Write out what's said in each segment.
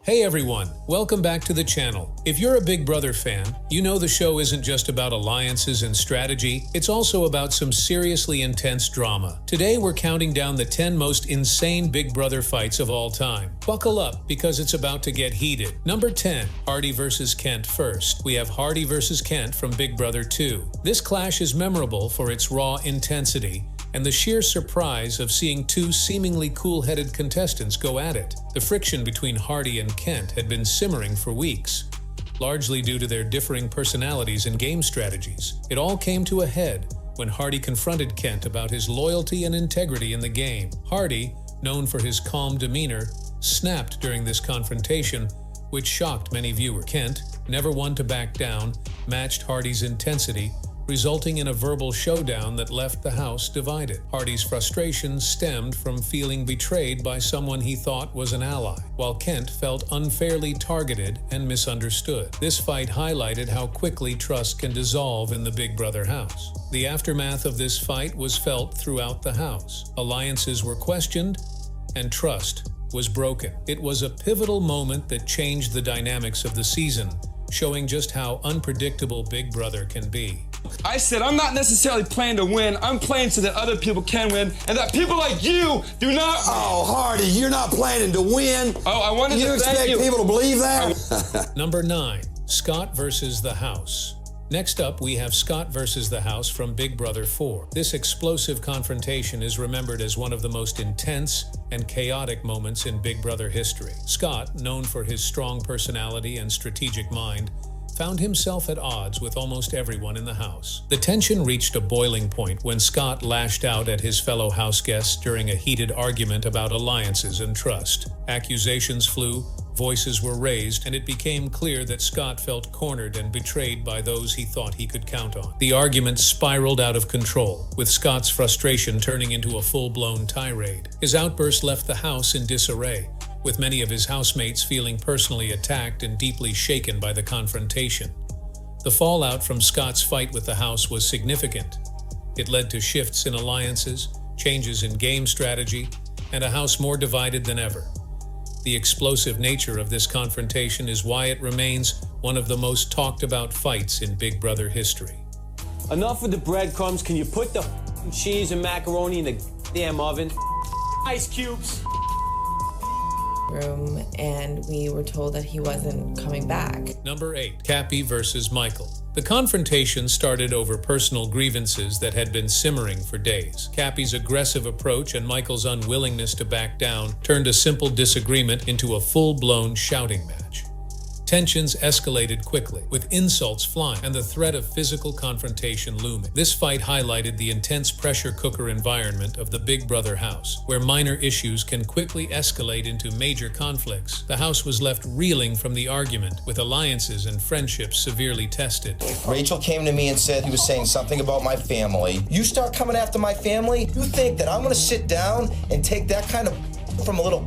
Hey everyone, welcome back to the channel. If you're a Big Brother fan, you know the show isn't just about alliances and strategy, it's also about some seriously intense drama. Today we're counting down the 10 most insane Big Brother fights of all time. Buckle up, because it's about to get heated. Number 10, Hardy vs. Kent. First, we have Hardy vs. Kent from Big Brother 2. This clash is memorable for its raw intensity and the sheer surprise of seeing two seemingly cool-headed contestants go at it. The friction between Hardy and Kent had been simmering for weeks, largely due to their differing personalities and game strategies. It all came to a head when Hardy confronted Kent about his loyalty and integrity in the game. Hardy, known for his calm demeanor, snapped during this confrontation, which shocked many viewers. Kent, never one to back down, matched Hardy's intensity, resulting in a verbal showdown that left the house divided. Hardy's frustration stemmed from feeling betrayed by someone he thought was an ally, while Kent felt unfairly targeted and misunderstood. This fight highlighted how quickly trust can dissolve in the Big Brother house. The aftermath of this fight was felt throughout the house. Alliances were questioned, and trust was broken. It was a pivotal moment that changed the dynamics of the season, showing just how unpredictable Big Brother can be. I said I'm not necessarily playing to win, I'm playing so that other people can win, and that people like you do not. Oh, Hardy, you're not planning to win. Oh, I wanted to thank you. expect people to believe that? Number 9, Scott vs. the House. Next up, we have Scott vs. the House from Big Brother 4. This explosive confrontation is remembered as one of the most intense and chaotic moments in Big Brother history. Scott, known for his strong personality and strategic mind, found himself at odds with almost everyone in the house. The tension reached a boiling point when Scott lashed out at his fellow house guests during a heated argument about alliances and trust. Accusations flew, voices were raised, and it became clear that Scott felt cornered and betrayed by those he thought he could count on. The argument spiraled out of control, with Scott's frustration turning into a full-blown tirade. His outburst left the house in disarray, with many of his housemates feeling personally attacked and deeply shaken by the confrontation. The fallout from Scott's fight with the house was significant. It led to shifts in alliances, changes in game strategy, and a house more divided than ever. The explosive nature of this confrontation is why it remains one of the most talked about fights in Big Brother history. Enough with the breadcrumbs. Can you put the cheese and macaroni in the damn oven? Ice cubes. Room, and we were told that he wasn't coming back. Number 8, Cappy vs. Michael. The confrontation started over personal grievances that had been simmering for days. Cappy's aggressive approach and Michael's unwillingness to back down turned a simple disagreement into a full-blown shouting match. Tensions escalated quickly, with insults flying and the threat of physical confrontation looming. This fight highlighted the intense pressure cooker environment of the Big Brother house, where minor issues can quickly escalate into major conflicts. The house was left reeling from the argument, with alliances and friendships severely tested. Rachel came to me and said he was saying something about my family. You start coming after my family? You think that I'm gonna sit down and take that kind of from a little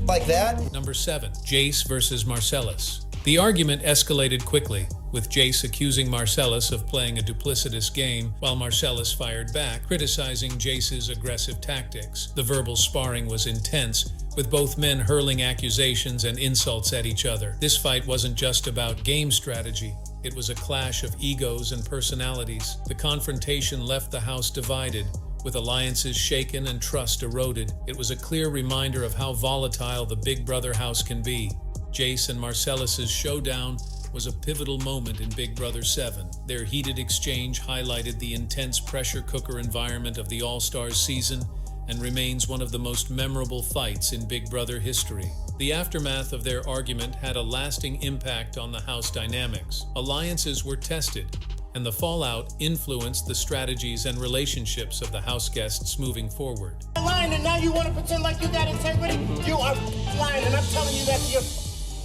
like that? Number 7, Jace vs. Marcellus. The argument escalated quickly, with Jace accusing Marcellus of playing a duplicitous game, while Marcellus fired back, criticizing Jace's aggressive tactics. The verbal sparring was intense, with both men hurling accusations and insults at each other. This fight wasn't just about game strategy. It was a clash of egos and personalities. The confrontation left the house divided, with alliances shaken and trust eroded. It was a clear reminder of how volatile the Big Brother house can be. Jace and Marcellus's showdown was a pivotal moment in Big Brother 7. Their heated exchange highlighted the intense pressure cooker environment of the All-Stars season and remains one of the most memorable fights in Big Brother history. The aftermath of their argument had a lasting impact on the house dynamics. Alliances were tested, and the fallout influenced the strategies and relationships of the house guests moving forward. You're lying, and now you want to pretend like you got integrity? You are lying, and I'm telling you that to your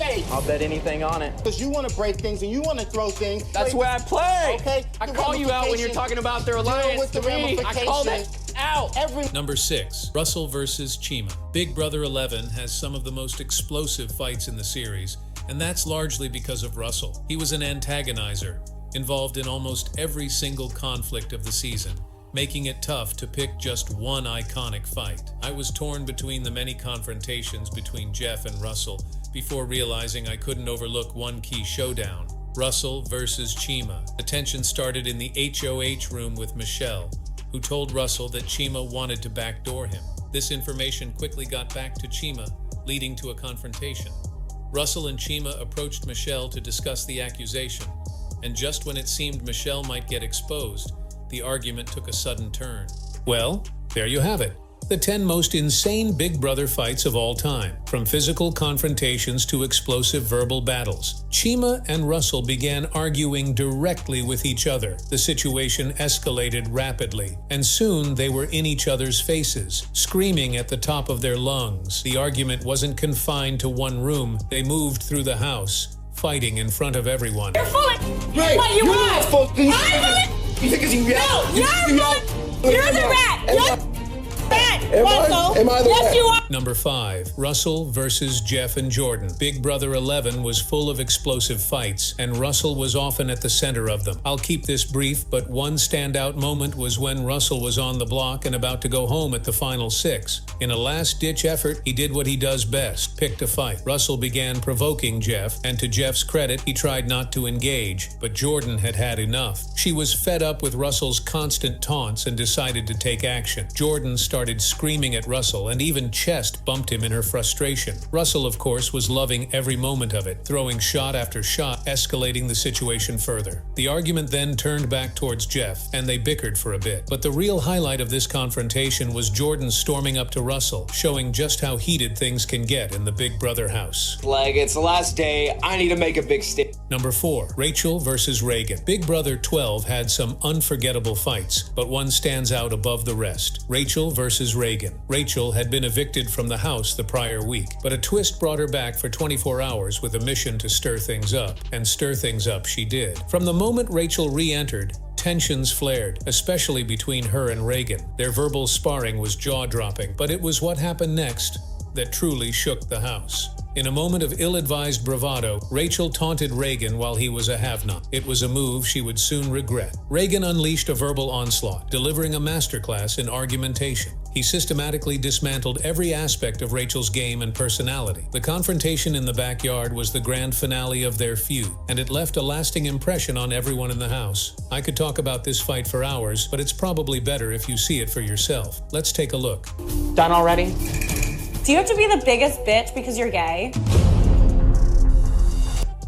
face. I'll bet anything on it. Because you want to break things and you want to throw things. That's where I play. Okay? I call you out when you're talking about their alliance to me. I call that out. Number 6, Russell vs. Chima. Big Brother 11 has some of the most explosive fights in the series, and that's largely because of Russell. He was an antagonizer, involved in almost every single conflict of the season, making it tough to pick just one iconic fight. I was torn between the many confrontations between Jeff and Russell, before realizing I couldn't overlook one key showdown. Russell versus Chima. The tension started in the HOH room with Michelle, who told Russell that Chima wanted to backdoor him. This information quickly got back to Chima, leading to a confrontation. Russell and Chima approached Michelle to discuss the accusation, and just when it seemed Michelle might get exposed, the argument took a sudden turn. Well, there you have it. The 10 most insane Big Brother fights of all time, from physical confrontations to explosive verbal battles. Chima and Russell began arguing directly with each other. The situation escalated rapidly, and soon they were in each other's faces, screaming at the top of their lungs. The argument wasn't confined to one room. They moved through the house, fighting in front of everyone. You're full of Right. what you You're want. not full- I'm full You think it's you? No, you're the rat. You're rat. Russell. Am I the yes, rat? you are. Number 5. Russell versus Jeff and Jordan. Big Brother 11 was full of explosive fights, and Russell was often at the center of them. I'll keep this brief, but one standout moment was when Russell was on the block and about to go home at the final 6. In a last-ditch effort, he did what he does best, picked a fight. Russell began provoking Jeff, and to Jeff's credit, he tried not to engage, but Jordan had had enough. She was fed up with Russell's constant taunts and decided to take action. Jordan started screaming at Russell and even chest bumped him in her frustration. Russell, of course, was loving every moment of it, throwing shot after shot, escalating the situation further. The argument then turned back towards Jeff, and they bickered for a bit. But the real highlight of this confrontation was Jordan storming up to Russell, showing just how heated things can get in the Big Brother house. Like, it's the last day, I need to make a big statement. Number 4. Rachel versus Reagan. Big Brother 12 had some unforgettable fights, but one stands out above the rest. Rachel versus Reagan. Rachel had been evicted from the house the prior week, but a twist brought her back for 24 hours with a mission to stir things up, and stir things up she did. From the moment Rachel re-entered, tensions flared, especially between her and Reagan. Their verbal sparring was jaw-dropping, but it was what happened next that truly shook the house. In a moment of ill-advised bravado, Rachel taunted Reagan while he was a have-not. It was a move she would soon regret. Reagan unleashed a verbal onslaught, delivering a masterclass in argumentation. He systematically dismantled every aspect of Rachel's game and personality. The confrontation in the backyard was the grand finale of their feud, and it left a lasting impression on everyone in the house. I could talk about this fight for hours, but it's probably better if you see it for yourself. Let's take a look. Done already? Do you have to be the biggest bitch because you're gay?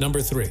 Number 3.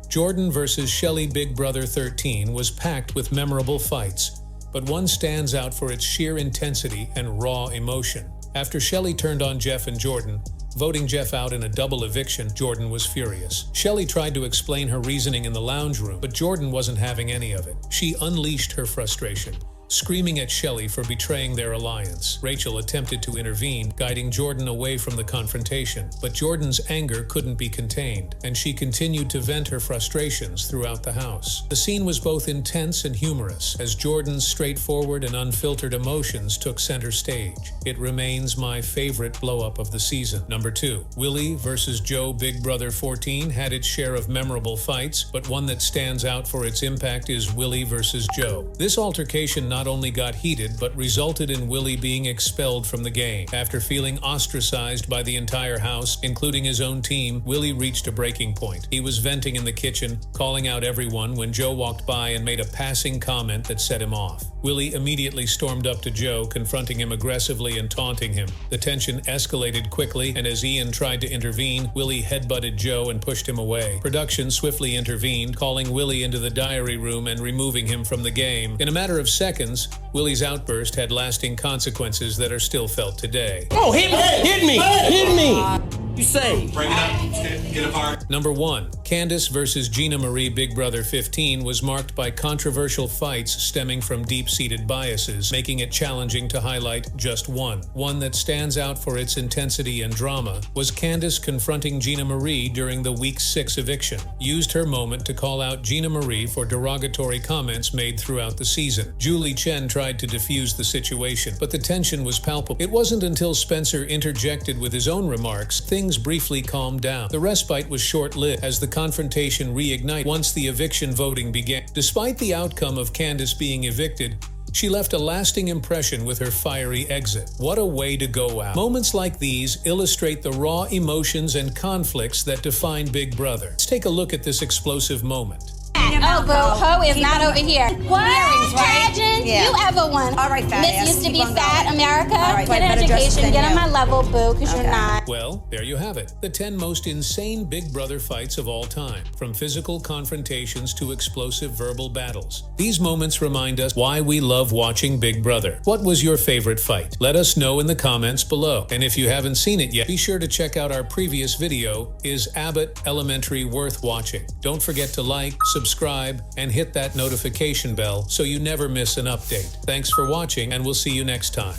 Jordan versus Shelly. Big Brother 13 was packed with memorable fights, but one stands out for its sheer intensity and raw emotion. After Shelly turned on Jeff and Jordan, voting Jeff out in a double eviction, Jordan was furious. Shelly tried to explain her reasoning in the lounge room, but Jordan wasn't having any of it. She unleashed her frustration, screaming at Shelly for betraying their alliance. Rachel attempted to intervene, guiding Jordan away from the confrontation, but Jordan's anger couldn't be contained, and she continued to vent her frustrations throughout the house. The scene was both intense and humorous, as Jordan's straightforward and unfiltered emotions took center stage. It remains my favorite blow-up of the season. Number 2. Willie versus Joe. Big Brother 14 had its share of memorable fights, but one that stands out for its impact is Willie versus Joe. This altercation not only got heated, but resulted in Willie being expelled from the game. After feeling ostracized by the entire house, including his own team, Willie reached a breaking point. He was venting in the kitchen, calling out everyone when Joe walked by and made a passing comment that set him off. Willie immediately stormed up to Joe, confronting him aggressively and taunting him. The tension escalated quickly, and as Ian tried to intervene, Willie headbutted Joe and pushed him away. Production swiftly intervened, calling Willie into the diary room and removing him from the game. In a matter of seconds, Willie's outburst had lasting consequences that are still felt today. Oh, hit me! Hit me! Hit me! You say. Bring it up, get apart. Number 1. Candace versus Gina Marie. Big Brother 15 was marked by controversial fights stemming from deep-seated biases, making it challenging to highlight just one. One that stands out for its intensity and drama was Candace confronting Gina Marie during the Week 6 eviction. Used her moment to call out Gina Marie for derogatory comments made throughout the season. Julie Chen tried to defuse the situation, but the tension was palpable. It wasn't until Spencer interjected with his own remarks things briefly calmed down. The respite was short-lived as the confrontation reignited once the eviction voting began. Despite the outcome of Candace being evicted, She left a lasting impression with her fiery exit. What a way to go out. Moments like these illustrate the raw emotions and conflicts that define Big Brother. Let's take a look at this explosive moment. Oh, boo, Ho is not over here. What? Earrings, right? Pageant? Yeah. You ever won? All right, fat Miss ass. used to be Keep on fat, going. America. All right, Get an better dress education. than Get on you. my level, boo, because you're Okay. not. Well, there you have it. The 10 most insane Big Brother fights of all time. From physical confrontations to explosive verbal battles. These moments remind us why we love watching Big Brother. What was your favorite fight? Let us know in the comments below. And if you haven't seen it yet, be sure to check out our previous video, Is Abbott Elementary Worth Watching? Don't forget to like, subscribe, and hit that notification bell so you never miss an update. Thanks for watching, and we'll see you next time.